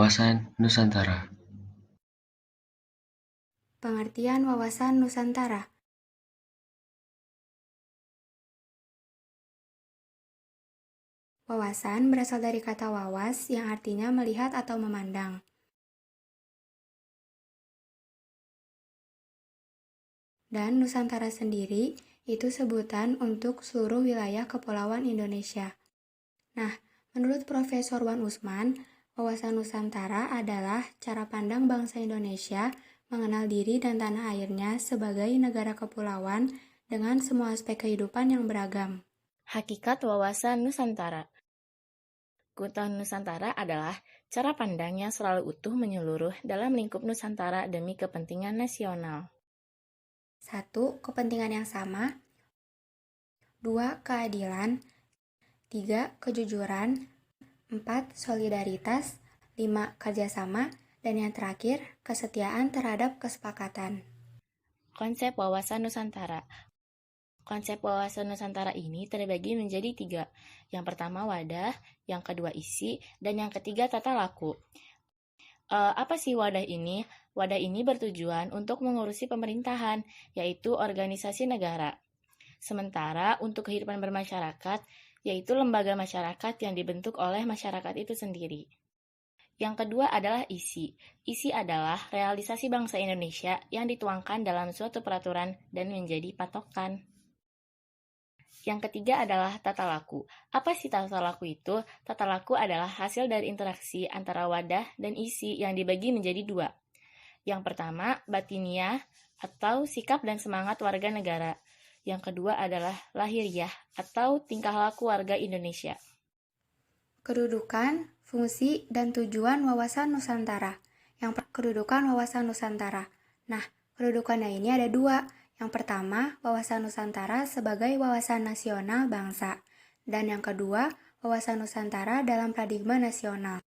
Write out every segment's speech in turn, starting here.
Wawasan Nusantara. Pengertian wawasan Nusantara. Wawasan berasal dari kata wawas yang artinya melihat atau memandang. Dan Nusantara sendiri itu sebutan untuk seluruh wilayah kepulauan Indonesia. Nah, menurut Profesor Wan Usman, wawasan Nusantara adalah cara pandang bangsa Indonesia mengenal diri dan tanah airnya sebagai negara kepulauan dengan semua aspek kehidupan yang beragam. Hakikat wawasan Nusantara. Keutamaan Nusantara adalah cara pandang yang selalu utuh menyeluruh dalam lingkup Nusantara demi kepentingan nasional. 1. Kepentingan yang sama. 2. Keadilan. 3. Kejujuran. 4. Solidaritas. 5. Kerjasama. Dan yang terakhir, kesetiaan terhadap kesepakatan. Konsep wawasan Nusantara. Konsep wawasan Nusantara ini terbagi menjadi 3. Yang pertama wadah, yang kedua isi, dan yang ketiga tata laku. Apa sih wadah ini? Wadah ini bertujuan untuk mengurusi pemerintahan, yaitu organisasi negara. Sementara untuk kehidupan bermasyarakat, yaitu lembaga masyarakat yang dibentuk oleh masyarakat itu sendiri. Yang kedua adalah isi. Isi adalah realisasi bangsa Indonesia yang dituangkan dalam suatu peraturan dan menjadi patokan. Yang ketiga adalah tata laku. Apa sih tata laku itu? Tata laku adalah hasil dari interaksi antara wadah dan isi yang dibagi menjadi 2. Yang pertama, batiniah atau sikap dan semangat warga negara. Yang kedua adalah lahiriah atau tingkah laku warga Indonesia. Kedudukan, fungsi, dan tujuan wawasan Nusantara. Kedudukan wawasan Nusantara. Nah, kedudukannya ini ada 2. Yang pertama, wawasan Nusantara sebagai wawasan nasional bangsa. Dan yang kedua, wawasan Nusantara dalam paradigma nasional.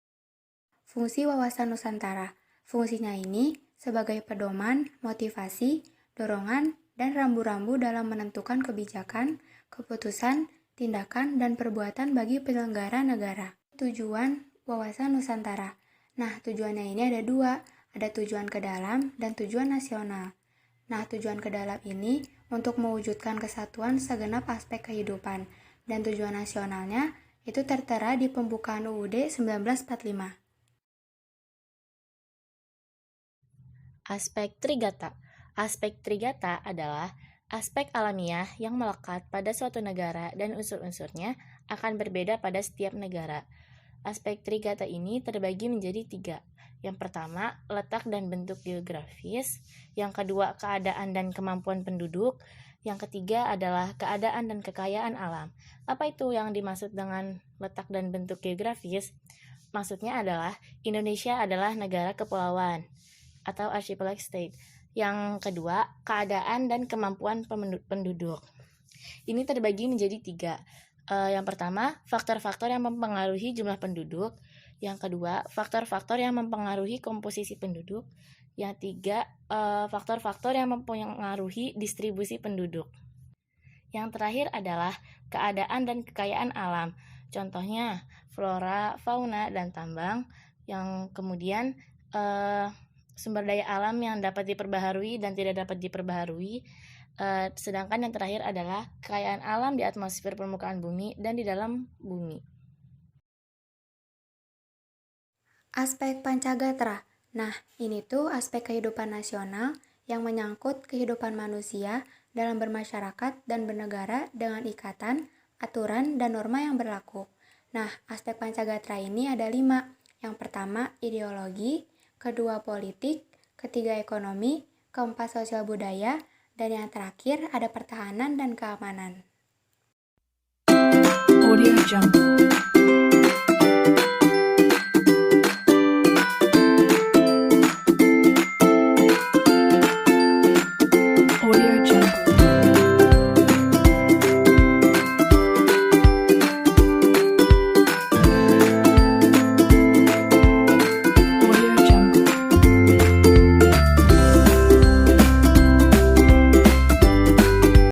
Fungsi wawasan Nusantara. Fungsinya ini sebagai pedoman, motivasi, dorongan, dan rambu-rambu dalam menentukan kebijakan, keputusan, tindakan, dan perbuatan bagi penyelenggara negara. Tujuan wawasan Nusantara. Nah, tujuannya ini ada 2. Ada tujuan ke dalam dan tujuan nasional. Nah, tujuan ke dalam ini untuk mewujudkan kesatuan segenap aspek kehidupan. Dan tujuan nasionalnya itu tertera di pembukaan UUD 1945. Aspek Trigata. Aspek Trigata adalah aspek alamiah yang melekat pada suatu negara dan unsur-unsurnya akan berbeda pada setiap negara. Aspek Trigata ini terbagi menjadi 3. Yang pertama, letak dan bentuk geografis. Yang kedua, keadaan dan kemampuan penduduk. Yang ketiga adalah keadaan dan kekayaan alam. Apa itu yang dimaksud dengan letak dan bentuk geografis? Maksudnya adalah Indonesia adalah negara kepulauan atau archipelago state. Yang kedua, keadaan dan kemampuan penduduk. Ini terbagi menjadi 3. Yang pertama, faktor-faktor yang mempengaruhi jumlah penduduk. Yang kedua, faktor-faktor yang mempengaruhi komposisi penduduk. Yang 3, faktor-faktor yang mempengaruhi distribusi penduduk. Yang terakhir adalah keadaan dan kekayaan alam. Contohnya, flora, fauna, dan tambang. Yang kemudian, sumber daya alam yang dapat diperbaharui dan tidak dapat diperbaharui. Sedangkan yang terakhir adalah kekayaan alam di atmosfer permukaan bumi dan di dalam bumi. Aspek Pancagatra. Nah, ini tuh aspek kehidupan nasional yang menyangkut kehidupan manusia dalam bermasyarakat dan bernegara dengan ikatan, aturan, dan norma yang berlaku. Nah, aspek Pancagatra ini ada 5. Yang pertama, ideologi, kedua politik, ketiga ekonomi, keempat sosial budaya, dan yang terakhir ada pertahanan dan keamanan. Audio Jungle.